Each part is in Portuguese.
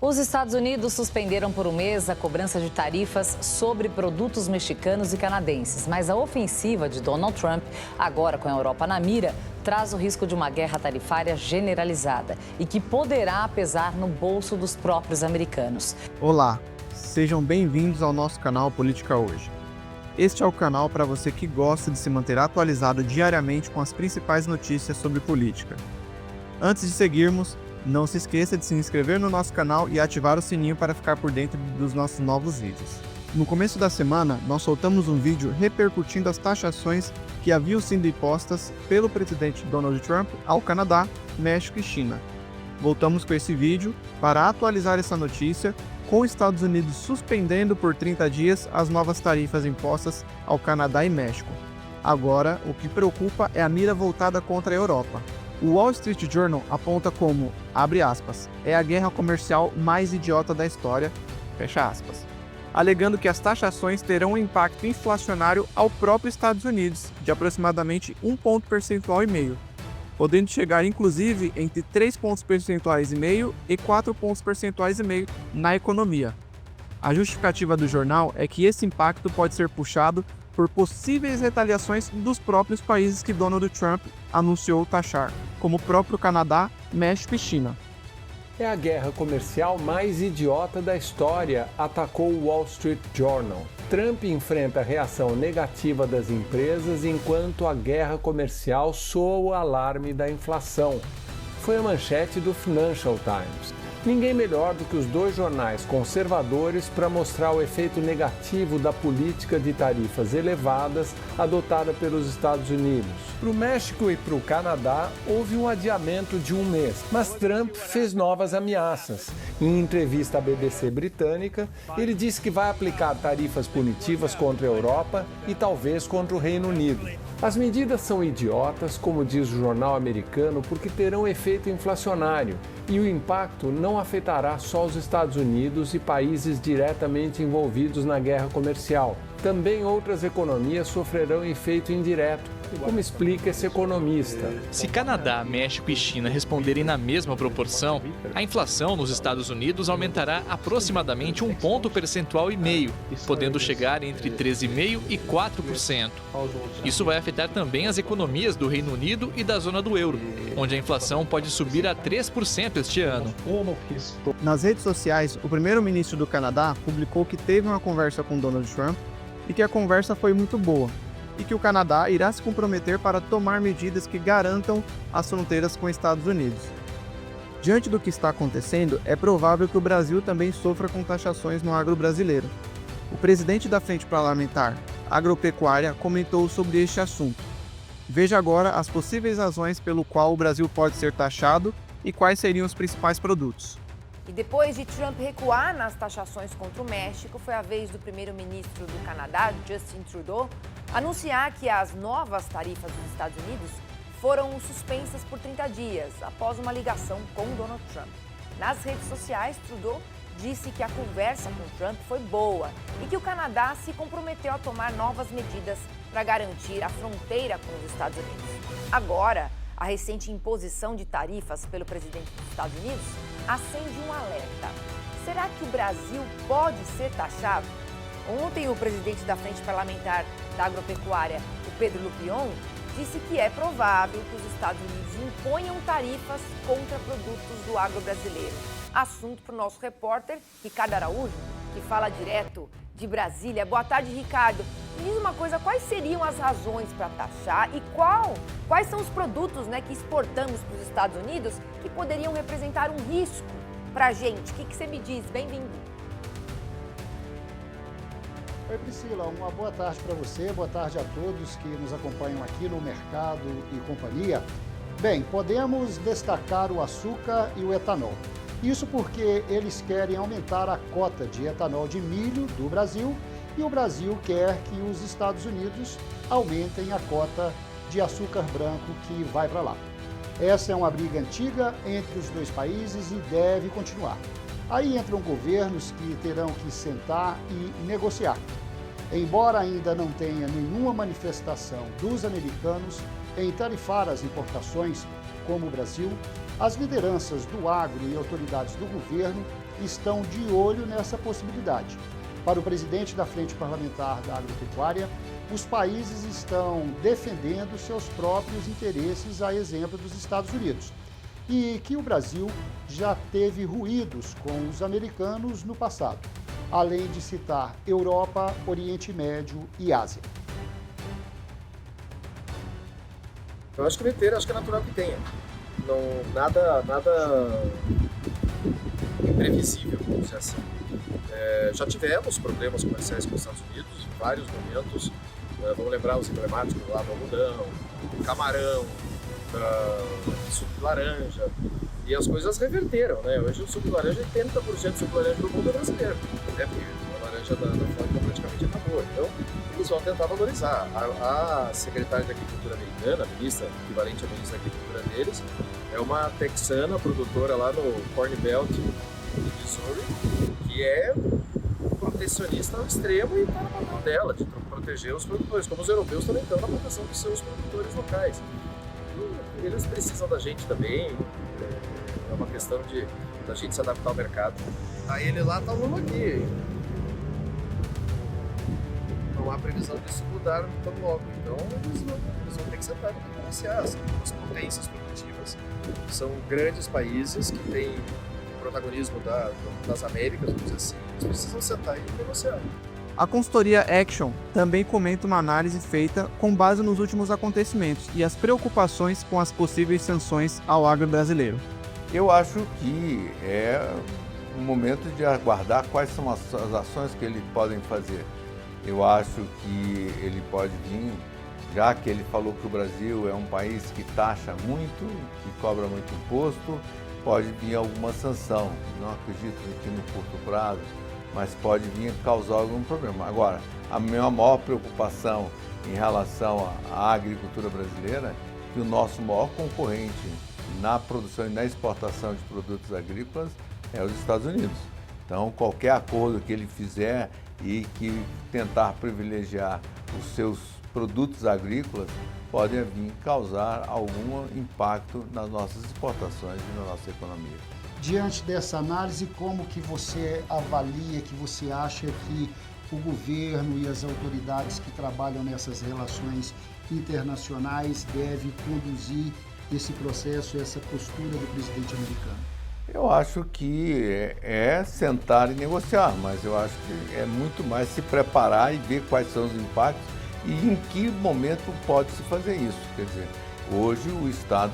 Os Estados Unidos suspenderam por um mês a cobrança de tarifas sobre produtos mexicanos e canadenses. Mas a ofensiva de Donald Trump, agora com a Europa na mira, traz o risco de uma guerra tarifária generalizada e que poderá pesar no bolso dos próprios americanos. Olá, sejam bem-vindos ao nosso canal Política Hoje. Este é o canal para você que gosta de se manter atualizado diariamente com as principais notícias sobre política. Antes de seguirmos, não se esqueça de se inscrever no nosso canal e ativar o sininho para ficar por dentro dos nossos novos vídeos. No começo da semana, nós soltamos um vídeo repercutindo as taxações que haviam sido impostas pelo presidente Donald Trump ao Canadá, México e China. Voltamos com esse vídeo para atualizar essa notícia, com os Estados Unidos suspendendo por 30 dias as novas tarifas impostas ao Canadá e México. Agora, o que preocupa é a mira voltada contra a Europa. O Wall Street Journal aponta como, abre aspas, é a guerra comercial mais idiota da história, fecha aspas, alegando que as taxações terão um impacto inflacionário ao próprio Estados Unidos, de aproximadamente 1 ponto percentual e meio, podendo chegar inclusive entre 3 pontos percentuais e meio e 4 pontos percentuais e meio na economia. A justificativa do jornal é que esse impacto pode ser puxado por possíveis retaliações dos próprios países que Donald Trump anunciou taxar, como o próprio Canadá, México e China. É a guerra comercial mais idiota da história, atacou o Wall Street Journal. Trump enfrenta a reação negativa das empresas enquanto a guerra comercial soa o alarme da inflação. Foi a manchete do Financial Times. Ninguém melhor do que os dois jornais conservadores para mostrar o efeito negativo da política de tarifas elevadas adotada pelos Estados Unidos. Para o México e para o Canadá, houve um adiamento de um mês, mas Trump fez novas ameaças. Em entrevista à BBC britânica, ele disse que vai aplicar tarifas punitivas contra a Europa e talvez contra o Reino Unido. As medidas são idiotas, como diz o jornal americano, porque terão efeito inflacionário e o impacto não afetará só os Estados Unidos e países diretamente envolvidos na guerra comercial. Também outras economias sofrerão efeito indireto, como explica esse economista. Se Canadá, México e China responderem na mesma proporção, a inflação nos Estados Unidos aumentará aproximadamente 1 ponto percentual e meio, podendo chegar entre 3,5% e 4%. Isso vai afetar também as economias do Reino Unido e da zona do euro, onde a inflação pode subir a 3% este ano. Nas redes sociais, o primeiro-ministro do Canadá publicou que teve uma conversa com Donald Trump e que a conversa foi muito boa, e que o Canadá irá se comprometer para tomar medidas que garantam as fronteiras com os Estados Unidos. Diante do que está acontecendo, é provável que o Brasil também sofra com taxações no agro brasileiro. O presidente da Frente Parlamentar Agropecuária comentou sobre este assunto. Veja agora as possíveis razões pelo qual o Brasil pode ser taxado e quais seriam os principais produtos. E depois de Trump recuar nas taxações contra o México, foi a vez do primeiro-ministro do Canadá, Justin Trudeau, anunciar que as novas tarifas dos Estados Unidos foram suspensas por 30 dias, após uma ligação com Donald Trump. Nas redes sociais, Trudeau disse que a conversa com Trump foi boa e que o Canadá se comprometeu a tomar novas medidas para garantir a fronteira com os Estados Unidos. Agora, a recente imposição de tarifas pelo presidente dos Estados Unidos acende um alerta. Será que o Brasil pode ser taxado? Ontem, o presidente da Frente Parlamentar da Agropecuária, o Pedro Lupion, disse que é provável que os Estados Unidos imponham tarifas contra produtos do agro brasileiro. Assunto para o nosso repórter, Ricardo Araújo, que fala direto de Brasília. Boa tarde, Ricardo. Me diz uma coisa, quais seriam as razões para taxar e quais são os produtos, que exportamos para os Estados Unidos que poderiam representar um risco para a gente? O que você me diz? Bem-vindo. Oi, Priscila, uma boa tarde para você, boa tarde a todos que nos acompanham aqui no Mercado e Companhia. Bem, podemos destacar o açúcar e o etanol. Isso porque eles querem aumentar a cota de etanol de milho do Brasil e o Brasil quer que os Estados Unidos aumentem a cota de açúcar branco que vai para lá. Essa é uma briga antiga entre os dois países e deve continuar. Aí entram governos que terão que sentar e negociar. Embora ainda não tenha nenhuma manifestação dos americanos em tarifar as importações, como o Brasil, As lideranças do agro e autoridades do governo estão de olho nessa possibilidade. Para o presidente da Frente Parlamentar da Agropecuária, os países estão defendendo seus próprios interesses, a exemplo dos Estados Unidos, e que o Brasil já teve ruídos com os americanos no passado, além de citar Europa, Oriente Médio e Ásia. Eu acho que vai ter, acho que é natural que tenha. Não, nada imprevisível, vamos dizer assim. Já tivemos problemas comerciais com os Estados Unidos em vários momentos. Vamos lembrar os emblemáticos lá do algodão, do camarão, suco de laranja. E as coisas reverteram, né? Hoje o suco de laranja, 80% do suco de laranja do mundo é brasileiro, né? Porque a laranja da fábrica praticamente acabou. Então, eles vão tentar valorizar. A secretária de Agricultura americana, a ministra, equivalente à ministra da Agricultura deles, é uma texana produtora lá no Corn Belt do Missouri, que é protecionista ao extremo e está na papel dela, de proteger os produtores, como os europeus também estão na proteção dos seus produtores locais. E eles precisam da gente também, é uma questão da gente se adaptar ao mercado. Tá ele lá, tá o Lula aqui. Não há previsão disso mudar tão logo, então eles vão ter que sentar para negociar. São duas potências produtivas, são grandes países que têm o protagonismo das Américas, vamos dizer assim, eles precisam sentar e negociar. A consultoria Action também comenta uma análise feita com base nos últimos acontecimentos e as preocupações com as possíveis sanções ao agro brasileiro. Eu acho que é o momento de aguardar quais são as ações que ele podem fazer. Eu acho que ele pode vir, já que ele falou que o Brasil é um país que taxa muito, que cobra muito imposto, pode vir alguma sanção. Não acredito que no curto prazo, mas pode vir causar algum problema. Agora, a minha maior preocupação em relação à agricultura brasileira é que o nosso maior concorrente na produção e na exportação de produtos agrícolas é os Estados Unidos. Então, qualquer acordo que ele fizer e que tentar privilegiar os seus produtos agrícolas pode vir causar algum impacto nas nossas exportações e na nossa economia. Diante dessa análise, como que você avalia, que você acha que o governo e as autoridades que trabalham nessas relações internacionais devem conduzir esse processo, essa postura do presidente americano? Eu acho que é sentar e negociar, mas eu acho que é muito mais se preparar e ver quais são os impactos e em que momento pode se fazer isso. Quer dizer, hoje o Estado,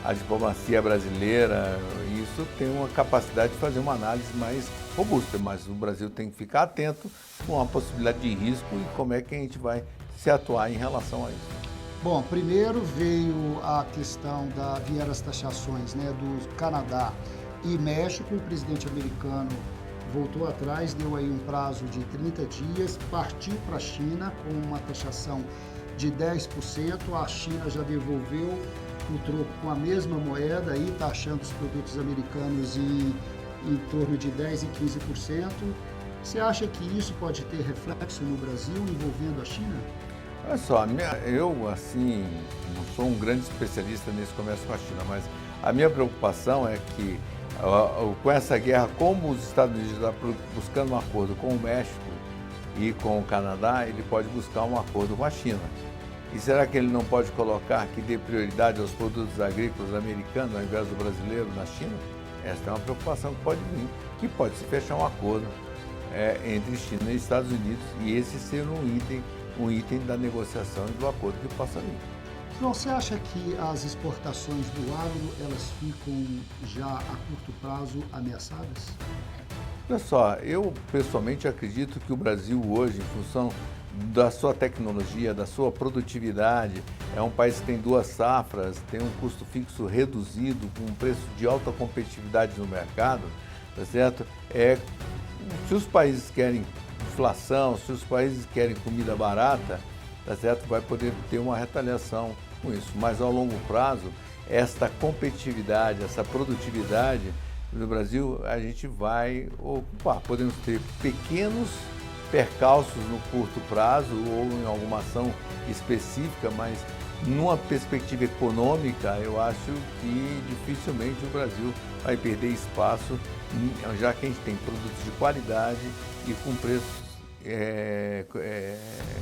a diplomacia brasileira, isso tem uma capacidade de fazer uma análise mais robusta, mas o Brasil tem que ficar atento com a possibilidade de risco e como é que a gente vai se atuar em relação a isso. Bom, primeiro vieram as taxações, né, do Canadá e México. O presidente americano voltou atrás, deu aí um prazo de 30 dias, partiu para a China com uma taxação de 10%. A China já devolveu o troco com a mesma moeda, aí taxando os produtos americanos em torno de 10% e 15%. Você acha que isso pode ter reflexo no Brasil envolvendo a China? Olha só, eu assim, não sou um grande especialista nesse comércio com a China, mas a minha preocupação é que com essa guerra, como os Estados Unidos estão buscando um acordo com o México e com o Canadá, ele pode buscar um acordo com a China. E será que ele não pode colocar que dê prioridade aos produtos agrícolas americanos ao invés do brasileiro na China? Essa é uma preocupação que pode vir, que pode se fechar um acordo entre China e Estados Unidos e esse ser um item da negociação e do acordo que possa vir. João, você acha que as exportações do agro, elas ficam já a curto prazo ameaçadas? Olha só, eu pessoalmente acredito que o Brasil hoje, em função da sua tecnologia, da sua produtividade, é um país que tem 2 safras, tem um custo fixo reduzido, com um preço de alta competitividade no mercado, tá certo? Se os países querem inflação, se os países querem comida barata, tá certo? Vai poder ter uma retaliação com isso. Mas ao longo prazo, esta competitividade, essa produtividade no Brasil, a gente vai ocupar. Podemos ter pequenos percalços no curto prazo ou em alguma ação específica, mas numa perspectiva econômica, eu acho que dificilmente o Brasil vai perder espaço, já que a gente tem produtos de qualidade e com preços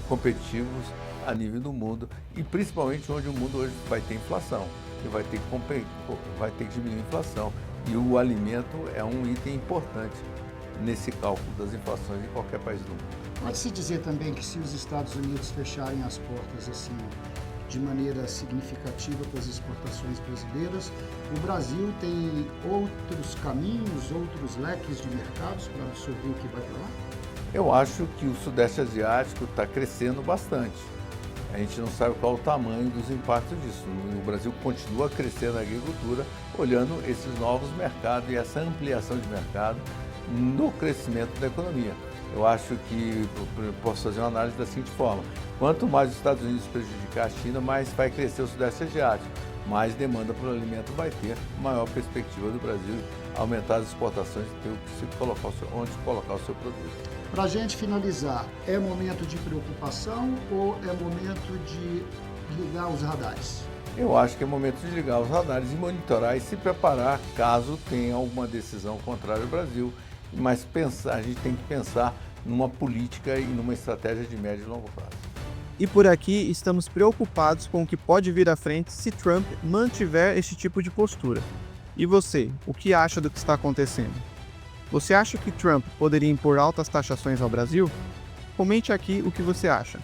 competitivos a nível do mundo, e principalmente onde o mundo hoje vai ter inflação, e vai ter que diminuir a inflação. E o alimento é um item importante nesse cálculo das inflações em qualquer país do mundo. Pode-se dizer também que se os Estados Unidos fecharem as portas assim de maneira significativa para as exportações brasileiras, o Brasil tem outros caminhos, outros leques de mercados para absorver o que vai para lá? Eu acho que o Sudeste Asiático está crescendo bastante. A gente não sabe qual o tamanho dos impactos disso. O Brasil continua crescendo na agricultura, olhando esses novos mercados e essa ampliação de mercado no crescimento da economia. Eu acho que posso fazer uma análise da seguinte forma: quanto mais os Estados Unidos prejudicar a China, mais vai crescer o Sudeste Asiático, mais demanda por alimento vai ter, maior perspectiva do Brasil aumentar as exportações e ter onde colocar o seu produto. Para a gente finalizar, é momento de preocupação ou é momento de ligar os radares? Eu acho que é momento de ligar os radares e monitorar e se preparar caso tenha alguma decisão contrária ao Brasil. Mas a gente tem que pensar numa política e numa estratégia de médio e longo prazo. E por aqui estamos preocupados com o que pode vir à frente se Trump mantiver esse tipo de postura. E você, o que acha do que está acontecendo? Você acha que Trump poderia impor altas taxações ao Brasil? Comente aqui o que você acha.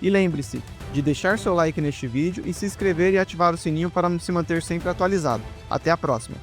E lembre-se de deixar seu like neste vídeo e se inscrever e ativar o sininho para se manter sempre atualizado. Até a próxima!